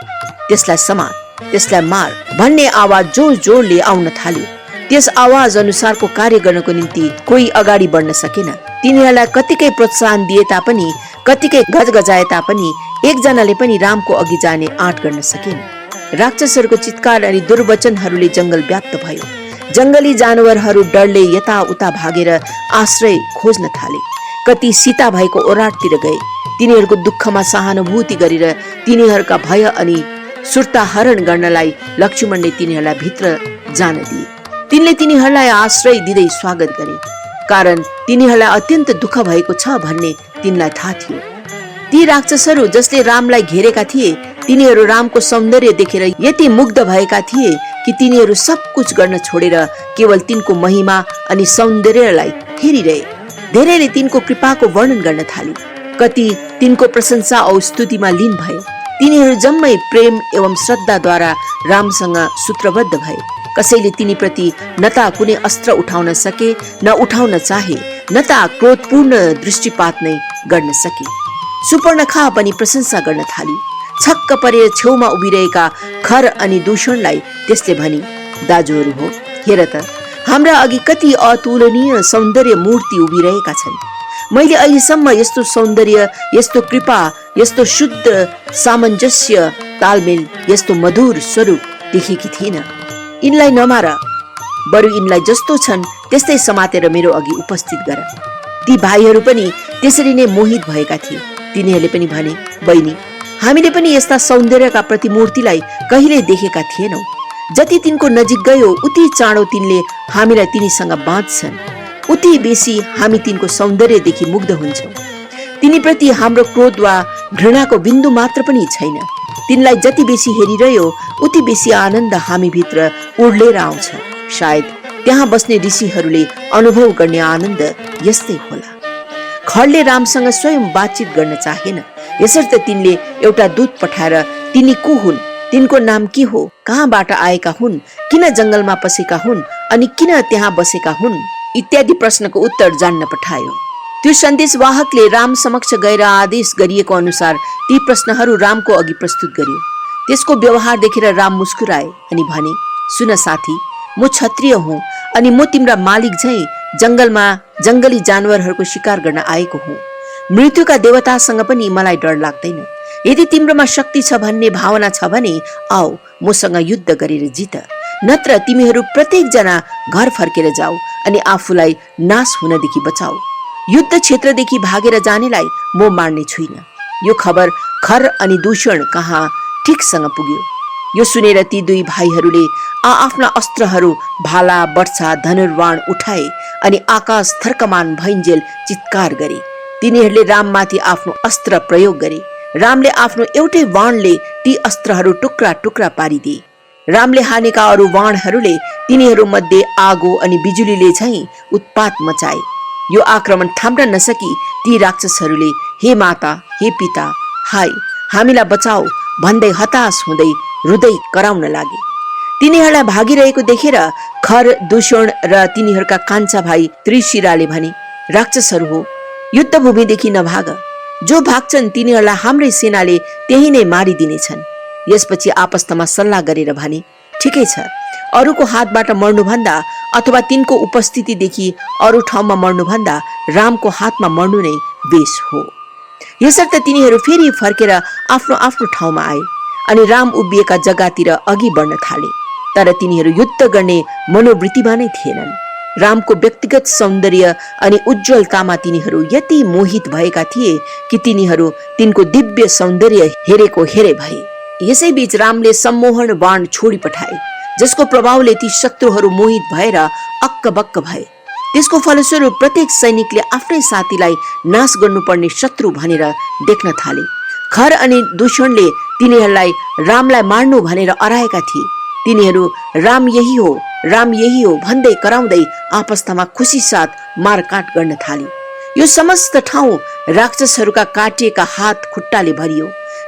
त्यसलाई समात, त्यसलाई मार भन्ने आवाज जोर जोरले आउन थाल्यो। त्यस आवाज अनुसारको कार्य गर्नको निम्ति कोही अगाडि बढ्न सकेन। तिनीहरूलाई कतिकै प्रोत्साहन दिए तापनि, कतिकै गजगजाए तापनि एकजनाले पनि रामको अघि जाने आँट गर्न सकेन। राक्षसहरूको चित्कार अनि दुर्वचनहरूले जंगल व्याप्त भयो। जंगली जानवरहरू डरले यताउता भागेर आश्रय खोज्न थाले। कति सीता भएको ओराटतिर गए। तिनीहरूको दुःखमा सहानुभूति गरेर तिनीहरूका भय अनि सुर्ता हरण गर्नलाई लक्ष्मणले तिनीहरूलाई भित्र जान दिए। तिनले तिनीहरूलाई आश्रय दिँदै स्वागत गरे, कारण तिनीहरूलाई अत्यन्त दुःख भएको छ भन्ने तिनलाई थाहा थियो। ती राक्षसहरू जसले रामलाई घेरेका थिए, तिनीहरू रामको सौन्दर्य देखेर यति मुग्ध भएका थिए कि तिनीहरू सब कुछ गर्न छोडेर केवल तिनको महिमा अनि सौन्दर्यलाई हेरिरहे। धेरैले तिनको कृपाको वर्णन गर्न थाले। कति तिनको प्रशंसा औ स्तुतिमा लीन भए। तिनीहरू जम्मै प्रेम एवं श्रद्धाद्वारा रामसँग सूत्रबद्ध भए। कसैले तिनीप्रति न त कुनै अस्त्र उठाउन सके, न उठाउन चाहे, न त क्रोधपूर्ण दृष्टिपात नै गर्न सके। सुपर्णखा पनि प्रशंसा गर्न थाली। छक्क परेर छेउमा उभिरहेका खर अनि दूषणलाई त्यसले भनी, दाजुहरू हो, हेर त, हाम्रा अघि कति अतुलनीय सौन्दर्य मूर्ति उभिरहेका छन्। मैले अहिलेसम्म यस्तो सौन्दर्य, यस्तो कृपा, यस्तो शुद्ध सामञ्जस्य तालमेल, यस्तो मधुर स्वरूप देखेकी थिइन। यिनलाई नमार, बरु यिनलाई जस्तो छन् त्यस्तै समातेर मेरो अघि उपस्थित गर। ती भाइहरू पनि त्यसरी नै मोहित भएका थिए। तिनीहरूले पनि भने, बहिनी, हामीले पनि यस्ता सौन्दर्यका प्रतिमूर्तिलाई कहिले देखेका थिएनौं। जति तिनको नजिक गयो उति चाँडो तिनले हामीलाई तिनीसँग बाँध्छन्, उति बेसी हामी तिनको सौन्दर्यदेखि मुग्ध हुन्छौं। तिनीप्रति हाम्रो क्रोध वा घृणाको बिन्दु मात्र पनि छैन। तिनलाई जति बेसी हेरिरह्यो उति बेसी आनन्द हामी भित्र उर्लेर आउँछ। सायद त्यहाँ बस्ने ऋषिहरूले अनुभव गर्ने आनन्द यस्तै होला। खरले रामसँग स्वयं बातचित गर्न चाहेन, यसर्थ तिनले एउटा दूत पठाएर तिनी को हुन्, तिनको नाम के हो, कहाँबाट आएका हुन्, किन जंगलमा पसेका हुन् अनि किन त्यहाँ बसेका हुन् इत्यादि प्रश्नको उत्तर जान्न पठायो। त्यो सन्देशवाहकले राम समक्ष गएर आदेश गरिएको अनुसार ती प्रश्नहरू रामको अघि प्रस्तुत गर्यो। त्यसको व्यवहार देखेर राम मुस्कुराए अनि भने, सुन साथी, म क्षत्रिय हुँ अनि म तिम्रा मालिक झैं जंगलमा जंगली जानवरहरूको शिकार गर्न आएको हुँ। मृत्युका देवतासँग पनि मलाई डर लाग्दैन। यदि तिम्रोमा शक्ति छ भन्ने भावना छ भने आऊ मसँग युद्ध गरेर जित, नत्र तिमीहरू प्रत्येक जना घर फर्केर जाऊ अनि आफूलाई नाश हुनदेखि बचाऊ। युद्ध क्षेत्रदेखि भागेर जानेलाई म मार्ने छुइन। यो खबर खर अनि दूषण कहाँ ठिकसँग पुग्यो। यो सुनेर ती दुई भाइहरूले आफ्ना अस्त्रहरू, भाला, वर्षा, धनुर्बाण उठाए अनि आकाश थर्कमान भइन्जेल चित्कार गरे। तिनीहरूले राममाथि आफ्नो अस्त्र प्रयोग गरे। रामले आफ्नो एउटै बाणले ती अस्त्रहरू टुक्रा टुक्रा पारिदिए। रामले हानेका अरू बाणहरूले तिनीहरू मध्ये आगो अनि बिजुलीले झैं उत्पात मचाए। यो आक्रमण थाम्न नसकी ती राक्षसहरूले हे माता, हे पिता, हाय हामीलाई बचाऊ भन्दै हताश हुँदै रुदै कराउन लागे। तिनीहरूलाई भागिरहेको देखेर खर, दूषण र तिनीहरूका कान्छा भाइ त्रिशिराले भने, राक्षसहरू हो, युद्धभूमिदेखि नभाग। जो भाग्छन् तिनीहरूलाई हाम्रै सेनाले त्यही नै मारिदिनेछन्। यसपछि आपस्तमा सल्लाह गरेर भने, ठिकै छ, अरूको हातबाट मर्नुभन्दा अथवा तिनको उपस्थितिदेखि अरू ठाउँमा मर्नुभन्दा रामको हातमा मर्नु नै बेस हो। यसर्थ तिनीहरू फेरि फर्केर आफ्नो आफ्नो ठाउँमा आए अनि राम उभिएका जग्गातिर अघि बढ्न थाले। तर तिनीहरू युद्ध गर्ने मनोवृत्तिमा नै थिएनन्। रामको व्यक्तिगत सौन्दर्य अनि उज्जवलतामा तिनीहरू यति मोहित भएका थिए कि तिनीहरू तिनको दिव्य सौन्दर्य हेरेको हेरे भए। यसैबीच रामले सम्मोहन बाण छोडी पठाए, जसको प्रभावले ती शत्रुहरू मोहित भएर अक्कबक्क भए। त्यसको फलस्वरूप प्रत्येक सैनिकले आफ्नै साथीलाई नाश गर्नुपर्ने शत्रु भनेर देख्न थाले। खर अनि दूषणले तिनीहरूलाई रामलाई मार्नु भनेर अराएका थिए। तिनीहरू राम यही हो भन्दै कराउँदै आपस्तमा खुसी साथ मारकाट गर्न थाले। यो समस्त ठाउँ राक्षसहरूका काटिएका हात खुट्टाले भरियो।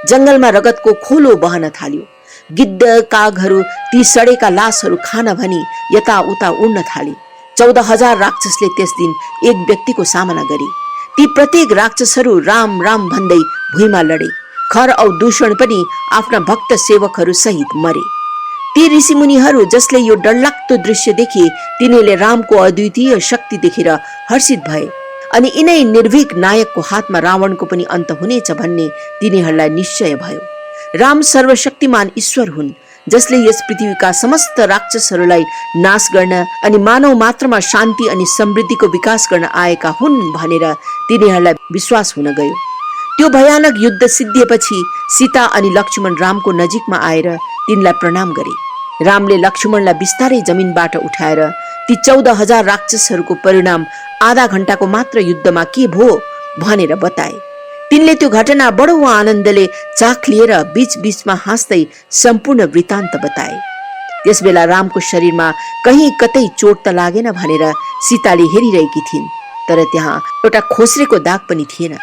जंगलमा रगतको खोलो बहन थाल्यो। गिद्ध कागहरू ती सडेका लासहरू खान भनी यताउता उड्न थाले। 14,000 राक्षसले त्यस दिन एक व्यक्तिको सामना गरे। ती प्रत्येक राक्षसहरू राम राम भन्दै भुइँमा लडे। खर औ दूषण पनि आफ्ना भक्त सेवकहरू सहित मरे। ती ऋषिमुनिहरू जसले यो डरलाग्दो दृश्य देखे, तिनीहरूले रामको अद्वितीय शक्ति देखेर हर्षित भए अनि यिनै निर्भीक नायकको हातमा रावणको पनि अन्त हुनेछ भन्ने तिनीहरूलाई निश्चय भयो। राम सर्वशक्तिमान ईश्वर हुन्, जसले यस पृथ्वीका समस्त राक्षसहरूलाई नाश गर्न अनि मानव मात्रमा शान्ति अनि समृद्धिको विकास गर्न आएका हुन् भनेर तिनीहरूलाई विश्वास हुन गयो। त्यो भयानक युद्ध सिद्धिएपछि सीता अनि लक्ष्मण रामको नजिकमा आएर तिनलाई प्रणाम गरे। रामले लक्ष्मणलाई बिस्तारै जमिनबाट उठाएर ती 14,000 राक्षसहरूको परिणाम आधा घण्टाको मात्र युद्धमा के भयो भनेर बताए। तिनले त्यो घटना बडो आनन्दले चाख लिएर बीच बीचमा हाँस्दै सम्पूर्ण वृत्तान्त बताए। त्यसबेला रामको शरीरमा कहीँ कतै चोट त लागेन भनेर सीताले हेरिरहेकी थिइन्, तर त्यहाँ एउटा खोस्रेको दाग पनि थिएन।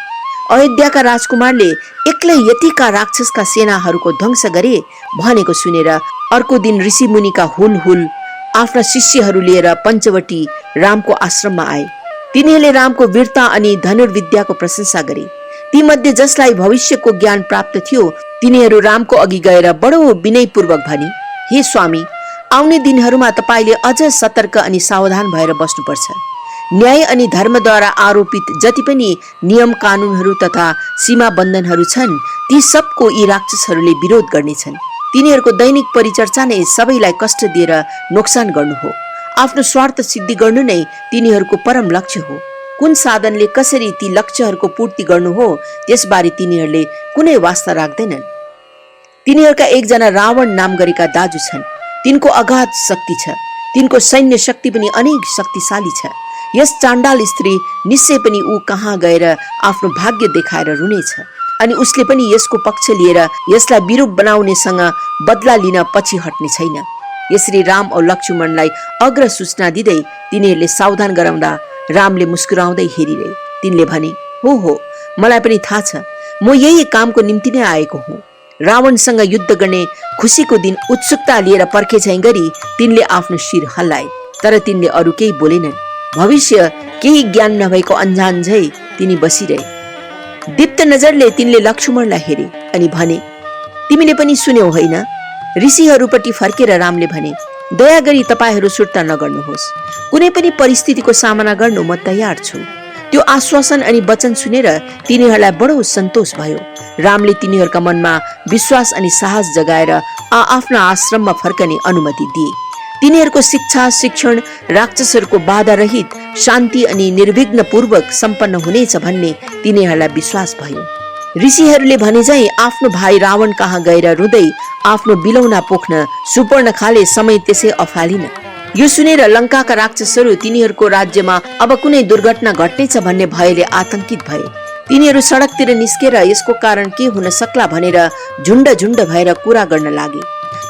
अयोध्याका राजकुमारले एक्लै यतिका राक्षसका सेनाहरूको ध्वंस गरे भनेको सुनेर अर्को दिन ऋषि मुनिका हुल आफ्ना शिष्यहरू लिएर पञ्चवटी रामको आश्रममा आए। तिनीहरूले रामको वीरता अनि धनुर्विद्याको प्रशंसा गरे। ती मध्ये जसलाई भविष्यको ज्ञान प्राप्त थियो, तिनीहरू रामको अघि गएर बडो विनयपूर्वक भने, हे स्वामी, आउने दिनहरूमा तपाईले अझ सतर्क अनि सावधान भएर बस्नुपर्छ। न्याय अनि धर्मद्वारा आरोपित जति पनि नियम कानूनहरू तथा सीमा बन्धनहरू छन्, ती सबको यी राक्षसहरूले विरोध गर्नेछन्। तिनीहरूको दैनिक परिचर्चा नै सबैलाई कष्ट दिएर नोक्सान गर्नु हो। आफ्नो स्वार्थ सिद्धि गर्नु नै तिनीहरूको परम लक्ष्य हो। कुन साधनले कसरी ती लक्ष्यहरूको पूर्ति गर्नु हो, त्यसबारे तिनीहरूले कुनै वास्ता राख्दैनन्। तिनीहरूका एकजना रावण नाम गरेका दाजु छन्। तिनको अगाध शक्ति छ। तिनको सैन्य शक्ति पनि अनेक शक्तिशाली छ। यस चाण्डाल स्त्री निश्चय पनि ऊ कहाँ गएर आफ्नो भाग्य देखाएर रुनेछ अनि उसले पनि यसको पक्ष लिएर यसलाई विरूप बनाउनेसँग बदला लिन पछि हट्ने छैन। यसरी राम औ लक्ष्मणलाई अग्र सूचना दिँदै तिनीहरूले सावधान गराउँदा रामले मुस्कुराउँदै हेरिरहे। तिनले भने, हो मलाई पनि थाहा छ, म यही कामको निम्ति नै आएको हुँ। रावणसँग युद्ध गर्ने खुसीको दिन उत्सुकता लिएर पर्खे झैं गरी तिनले आफ्नो शिर हल्लाए, तर तिनले अरू केही बोलेनन्। भविष्य केही ज्ञान नभएको अन्जान झै तिनी बसिरहे। दीप्त नजरले तिनले लक्ष्मणलाई हेरे अनि भने, तिमीले पनि सुन्यौ होइन? ऋषिहरूपट्टि फर्केर रामले भने, दया गरी तपाईहरू सुर्ता नगर्नुहोस्। कुनै पनि परिस्थितिको सामना गर्नु म तयार छु। त्यो आश्वासन अनि वचन सुनेर तिनीहरूलाई बडो सन्तोष भयो। रामले तिनीहरूका मनमा विश्वास अनि साहस जगाएर आफ्ना आश्रममा फर्कने अनुमति दिए। तिनीहरूको शिक्षा शिक्षण राक्षसहरूको बाधा रहित शान्ति अनि निर्विघ्न पूर्वक सम्पन्न हुनेछ भन्ने तिनीहरूलाई विश्वास भयो। ऋषिहरूले भने झैं आफ्नो भाइ रावण कहाँ गएर रुँदै आफ्नो बिलौना पोख्न सुपर्णखाले समय त्यसै अफालिन। यो सुनेर लङ्काका राक्षसहरू तिनीहरूको राज्यमा अब कुनै दुर्घटना घट्नेछ भन्ने भयले आतंकित भए। तिनीहरू सडकतिर निस्केर यसको कारण के हुन सक्ला भनेर झुण्ड झुण्ड भएर कुरा गर्न लागे।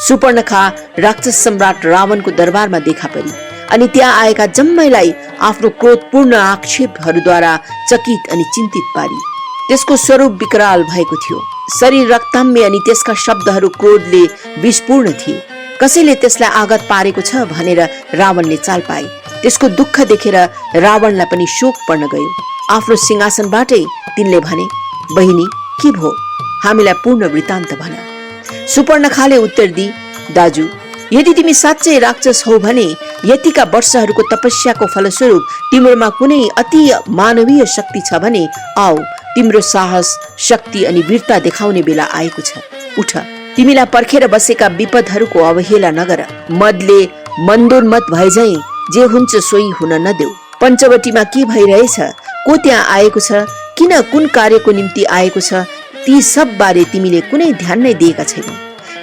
सुपर्णखा राक्षस सम्राट रावणको दरबारमा देखा परी अनि त्यहाँ आएका जम्मैलाई आफ्नो क्रोधपूर्ण आक्षेपहरूद्वारा चकित अनि चिन्तित पारी। त्यसको स्वरूप विकराल भएको थियो। शरीर रक्तम्य अनि त्यसका शब्दहरू क्रोधले विषपूर्ण थिए। कसैले त्यसलाई आघात पारेको छ भनेर रावणले चाल पाए। त्यसको दुःख देखेर रावणलाई पनि शोक पर्न गयो। आफ्नो सिंहासनबाटै तिनले भने, बहिनी के भो, हामीलाई पूर्ण वृत्तान्त भन। सुपर्णखाले उत्तर दिई, दाजु, यदि तिमी साँच्चै राक्षस हौ भने यतिका वर्षहरूको तपस्याको फलस्वरूप तिम्रोमा कुनै अति मानवीय शक्ति छ भने आऊ तिम्रो साहस, शक्ति अनि वीरता देखाउने बेला आएको छ। उठ, तिमीलाई पर्खेर बसेका विपदहरूको अवहेला नगर। मदले मन्दोन्मत भएझै जे हुन्छ सोही हुन नदेऊ। पञ्चवटीमा के भइरहेछ, को त्यहाँ आएको छ, किन, कुन कार्यको निम्ति आएको छ, ती सब बारे तिमीले कुनै ध्यान नै दिएका छैनौ।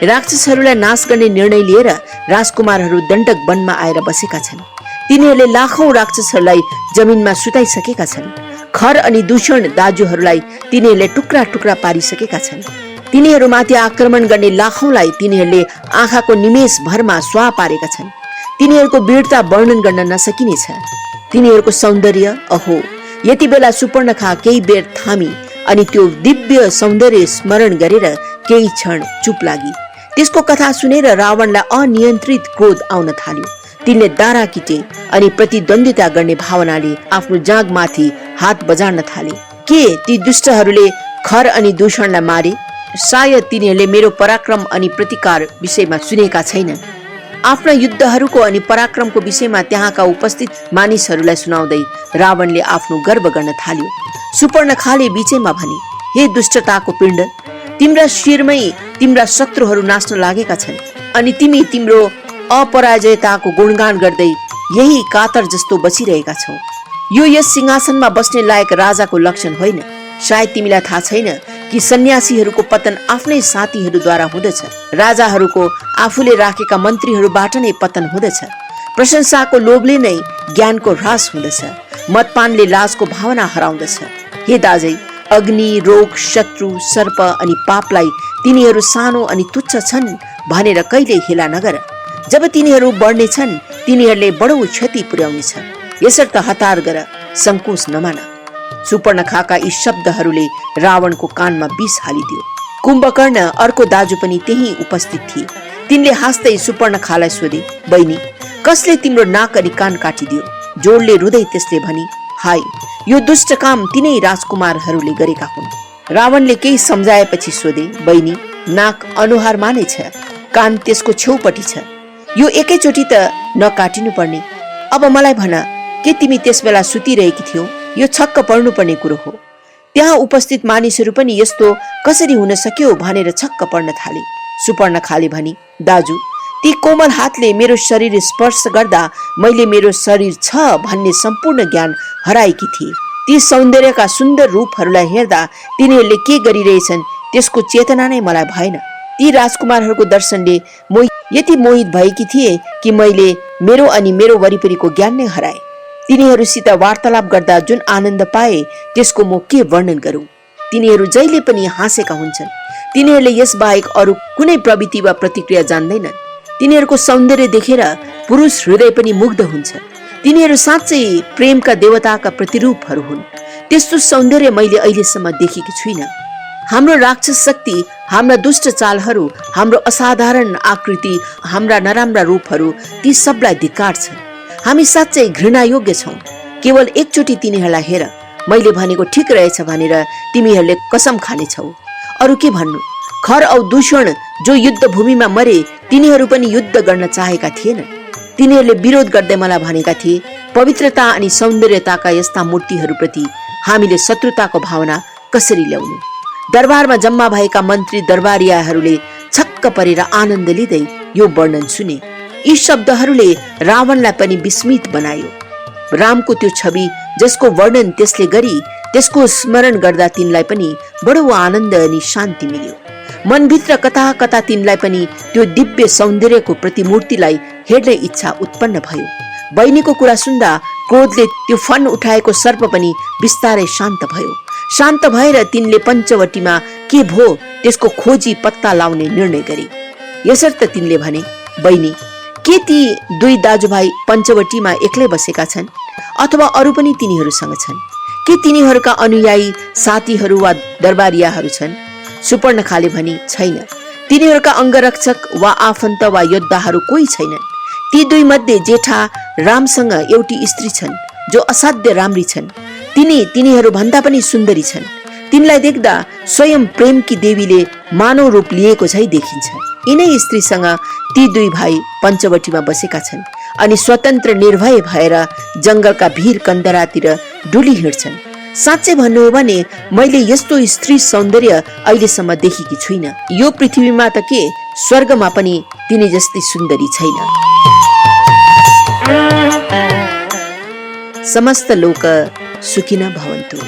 राक्षसहरूलाई नाश गर्ने निर्णय लिएर राजकुमारहरू दण्डक वनमा आएर बसेका छन्। तिनीहरूले लाखौं राक्षसहरूलाई जमिनमा सुताइसकेका छन्। खर अनि दूषण दाजुहरूलाई तिनीहरूले टुक्रा टुक्रा पारिसकेका छन्। तिनीहरूमाथि आक्रमण गर्ने लाखौंलाई तिनीहरूले आँखाको निमेष भरमा स्वाहा पारेका छन्। तिनीहरूको वीरता वर्णन गर्न नसकिनेछ। तिनीहरूको सौन्दर्य, अहो, यति बेला सुपर्णखा केही बेर थामी अनि त्यो दिव्य सौन्दर्य स्मरण गरेर केही क्षण चुप लागी। त्यसको कथा सुनेर रावणलाई अनियन्त्रित क्रोध आउन थाल्यो। तिनले दारा किटे अनि प्रतिद्वन्दिता गर्ने भावनाले आफ्नो जाँघमाथि हात बजार्न थाले। के ती दुष्टहरूले खर अनि दूषणलाई मारे? सायद तिनीहरूले मेरो पराक्रम अनि प्रतिकार विषयमा सुनेका छैनन्। आफ्ना युद्धहरूको अनि पराक्रमको विषयमा त्यहाँका उपस्थित मानिसहरूलाई सुनाउँदै रावणले आफ्नो गर्व गर्न थाल्यो। सुपर्णखाले बीचैमा भने, हे दुष्टताको पिण्ड, तिम्रा शिरमै तिम्रा शत्रुहरू नाच्न लागेका छन् अनि तिमी तिम्रो अपराजयताको गुणगान गर्दै यही कातर जस्तो बसिरहेका छौ। यो यस सिंहासनमा बस्ने लायक राजाको लक्षण होइन। सायद तिमीलाई थाहा छैन कि सन्यासीहरूको पतन आफ्नै साथीहरूद्वारा हुँदछ। राजाहरूको आफूले राखेका मन्त्रीहरूबाट नै पतन हुँदछ। प्रशंसाको लोभले नै ज्ञानको ह्रास हुँदछ। मदपानले लाजको भावना हराउँदछ। हे दाजै, अग्नि, रोग, शत्रु, सर्प अनि पापलाई तिनीहरू सानो अनि तुच्छ छन् भनेर कहिले हेला नगर। जब तिनीहरू बढ्ने छन् तिनीहरूले बडो क्षति पुर्याउनेछ। यसर्थ हतार गर, संकोच नमान। सुपर्णखाका यी शब्दहरूले रावणको कानमा विष हालिदियो। कुम्भकर्ण अर्को दाजु पनि त्यही उपस्थित थिए। तिनले हाँस्दै सुपर्णखालाई सोधे, बहिनी, कसले तिम्रो नाक अनि कान काटिदियो? जोडले रुँदै त्यसले भनी, हाय, यो दुष्ट काम तिनै राजकुमारहरूले गरेका हुन्। रावणले केही सम्झाएपछि सोधे, बहिनी, नाक अनुहारमा नै छ, कान त्यसको छेउपट्टि छ, यो एकैचोटि त नकाटिनु पर्ने। अब मलाई भन, के तिमी त्यस बेला सुतिरहेकी थियौ? यो छक्क पर्नुपर्ने कुरो हो। त्यहाँ उपस्थित मानिसहरू पनि यस्तो कसरी हुन सक्यो भनेर छक्क पर्न थाले। सुपर्णखाले भनी, दाजु, ती कोमल हातले मेरो शरीर स्पर्श गर्दा मैले मेरो शरीर छ भन्ने सम्पूर्ण ज्ञान हराएकी थिए। ती सौन्दर्यका सुन्दर रूपहरूलाई हेर्दा तिनीहरूले के गरिरहेछन् त्यसको चेतना नै मलाई भएन। ती राजकुमारहरूको दर्शनले म यति मोहित भएकी थिए कि मैले मेरो अनि मेरो वरिपरिको ज्ञान नै हराए। तिनीहरूसित वार्तालाप गर्दा जुन आनन्द पाए त्यसको म के वर्णन गरौं। तिनीहरू जहिले पनि हाँसेका हुन्छन्। तिनीहरूले यस बाहेक अरू कुनै प्रवृत्ति वा प्रतिक्रिया जान्दैनन्। तिनीहरूको सौन्दर्य देखेर पुरुष हृदय पनि मुग्ध हुन्छ। तिनीहरू साँच्चै प्रेमका देवताका प्रतिरूपहरू हुन्। त्यस्तो सौन्दर्य मैले अहिलेसम्म देखेकी छुइनँ। हाम्रो राक्षस शक्ति, हाम्रा दुष्ट चालहरू, हाम्रो असाधारण आकृति, हाम्रा नराम्रा रूपहरू, ती सबलाई धिक्कार छ। हामी साँच्चै घृणा योग्य छौं। केवल एकचोटि तिनीहरूलाई हेर। मैले भनेको ठिक रहेछ भनेर तिमीहरूले कसम खानेछौ। अरू के भन्नु? खर औ दूषण जो युद्ध भूमिमा मरे तिनीहरू पनि युद्ध गर्न चाहेका थिएनन्। तिनीहरूले विरोध गर्दै मलाई भनेका थिए, पवित्रता अनि सौन्दर्यताका यस्ता मूर्तिहरूप्रति हामीले शत्रुताको भावना कसरी ल्याउनु? दरबारमा जम्मा भएका मन्त्री दरबारियाहरूले छक्क परेर आनन्द लिँदै यो वर्णन सुने। यी शब्दहरूले रावणलाई पनि विस्मित बनायो। रामको त्यो छवि जसको वर्णन त्यसले गरी त्यसको स्मरण गर्दा तिनलाई पनि बडो आनन्द अनि शान्ति मिल्यो। मनभित्र कता कता तिनलाई पनि त्यो दिव्य सौन्दर्यको प्रतिमूर्तिलाई हेर्ने इच्छा उत्पन्न भयो। बहिनीको कुरा सुन्दा क्रोधले त्यो फन उठाएको सर्प पनि बिस्तारै शान्त भयो। शान्त भएर तिनले पञ्चवटीमा के भो त्यसको खोजी पत्ता लाउने निर्णय गरे। यसर्थ तिनले भने, बहिनी, के ती दुई दाजुभाइ पञ्चवटीमा एक्लै बसेका छन् अथवा अरू पनि तिनीहरूसँग छन्? के तिनीहरूका अनुयायी साथीहरू वा दरबारियाहरू छन्? सुपर्णखाले भनी, छैन। तिनीहरूका अंगरक्षक वा आफन्त वा योद्धाहरू कोही छैनन्। ती दुई मध्ये जेठा रामसँग एउटी स्त्री छन् जो असाध्य राम्री छन्। तिनीहरू भन्दा पनि सुन्दरी छन्। तिनलाई देख्दा स्वयं प्रेमकी देवीले मानव रूप लिएको झै देखिन्छ। यिनै स्त्रीसँग ती दुई भाइ पञ्चवटीमा बसेका छन् अनि स्वतन्त्र निर्भय भएर जंगलका भीर कन्दरातिर डुली हिँड्छन्। साँच्चै भन्नु हो भने मैले यस्तो स्त्री सौन्दर्य अहिलेसम्म देखेकी छुइनँ। यो पृथ्वीमा त के स्वर्गमा पनि तिनी जस्ती सुन्दरी छैन। समस्त लोक सुखिन भवन्तु।